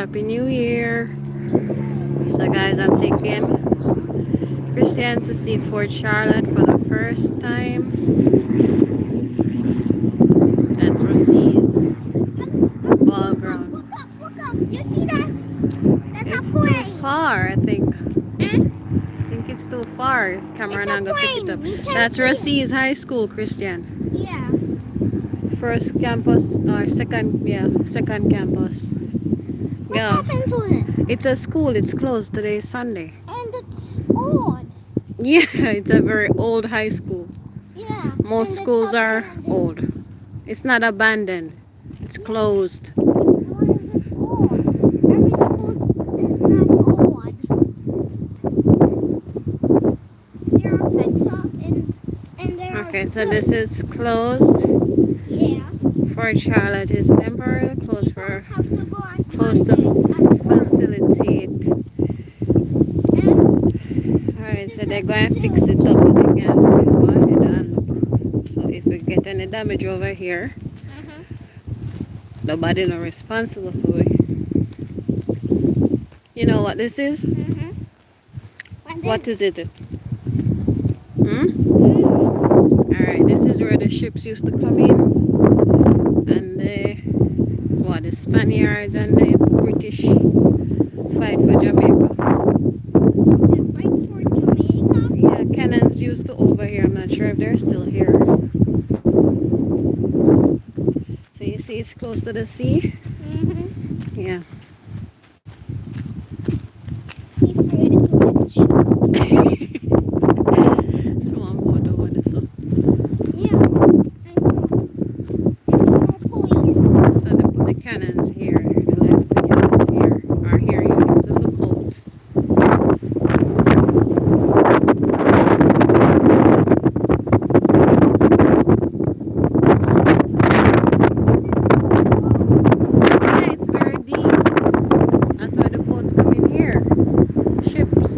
Happy New Year. So guys, I'm taking Christian to see Fort Charlotte for the first time. That's Rossi's ball ground. Look up. You see that? That's It's a too plane. far, I think. Eh? I think it's too far. Camera It's a not gonna pick it up. plane. You can't That's see it. Rossi's high school, Christian. Yeah. First campus or second, yeah, second campus. What Yeah. happened to it? It's a school, it's closed today, is Sunday. And it's old. Yeah, it's a very old high school. Yeah. Most And schools it's are abandoned. old. It's not abandoned. It's closed. Why is it old? Every school is not old. There are fixed up and there are Okay, so good. this is closed. Yeah. Fort Charlotte is temporarily closed Don't for have to go on close to Monday. facilitate. And Alright, so they're going to fix it up, but they can still go ahead and look. So if we get any damage over here, nobody not responsible for it. You know what this is? What is it? Alright, this is where the ships used to come in, and the Spaniards and the British fight for Jamaica. The fight for Jamaica? Yeah, cannons used to over here. I'm not sure if they're still here. So you see it's close to the sea? Yeah. Small boat over there, so. Yeah, I know. Police. So they put the cannons here. They left the cannons here. Or here, it's a lookout. Yeah, it's very deep. That's why the boats come in here. Ships.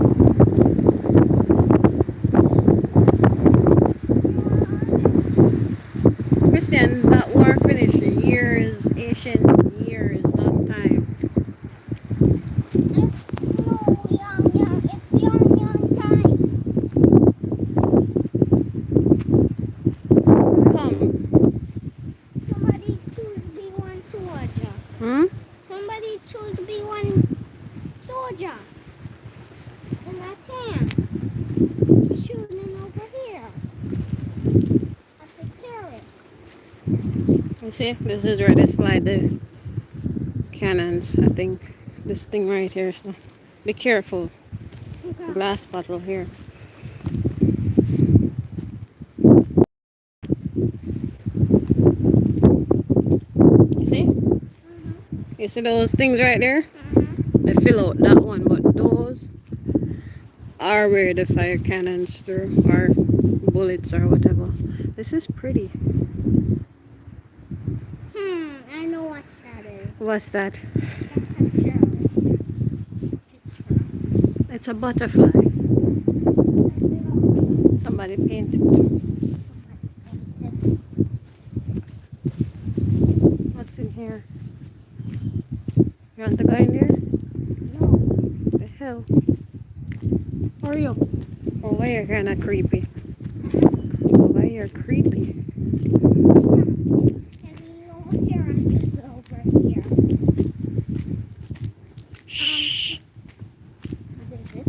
Christian, that war finished years, ancient years, long time. It's young time. Come. Somebody choose be one soldier. Somebody choose be one soldier. And I can. Shooting over here. At the terrace. You see, this is where they slide the cannons. I think this thing right here. So be careful. Glass bottle here. You see? You see those things right there? They fill out that one, but those are where the fire cannons through, or bullets or whatever. This is pretty. I know what that is. What's that? That's a terrace. It's a butterfly. Somebody painted. What's in here? You want to go in there? No. The hell? Hurry up. Over here kind of creepy. Over here creepy. And no terraces over here. Shh. What is it?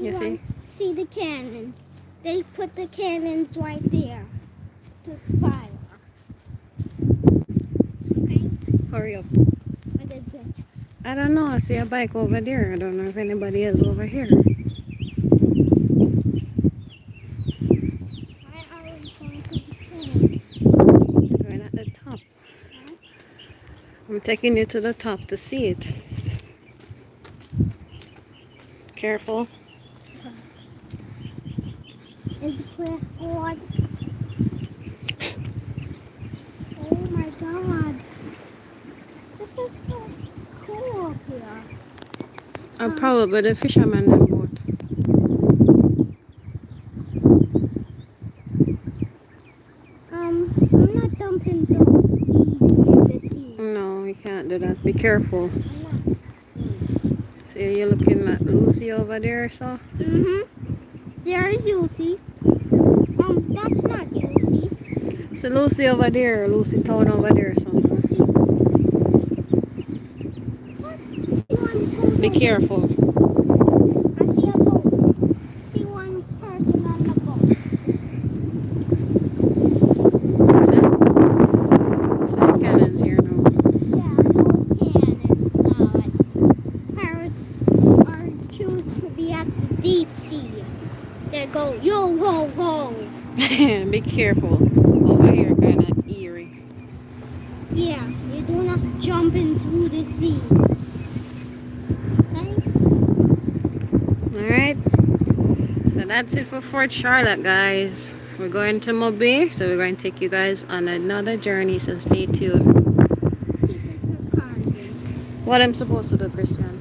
You see? See the cannon. They put the cannons right there to fire. Okay? Hurry up. What is it? I don't know. I see a bike over there. I don't know if anybody is over here. Why are we going to the plane? Going at the top. I'm taking you to the top to see it. Careful. Is the press on? Oh my god. This is so cool up here. Probably the fisherman them boat. do that. Be careful. I'm not. See, you're looking at Lucy over there, so. There is Lucy. That's not Lucy. So Lucy over there, Lucy Town over there, so. Lucy. What? See one person. Be careful. I see a boat. See one person on the boat. So cannons here now. Yeah, no cannons. Pirates are choose to be at the deep sea. They go yo ho ho. Be careful. Over here, kind of eerie. Yeah, you do not jump into the sea. Okay? Alright. So that's it for Fort Charlotte, guys. We're going to Mobile, so we're going to take you guys on another journey, so stay tuned. What I'm supposed to do, Christian?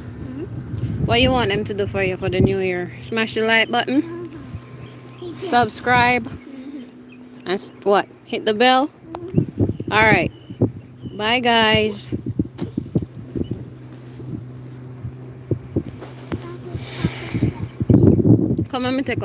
What you want them to do for you for the new year? Smash the like button, subscribe, and what? Hit the bell? Alright. Bye, guys. Come on, me take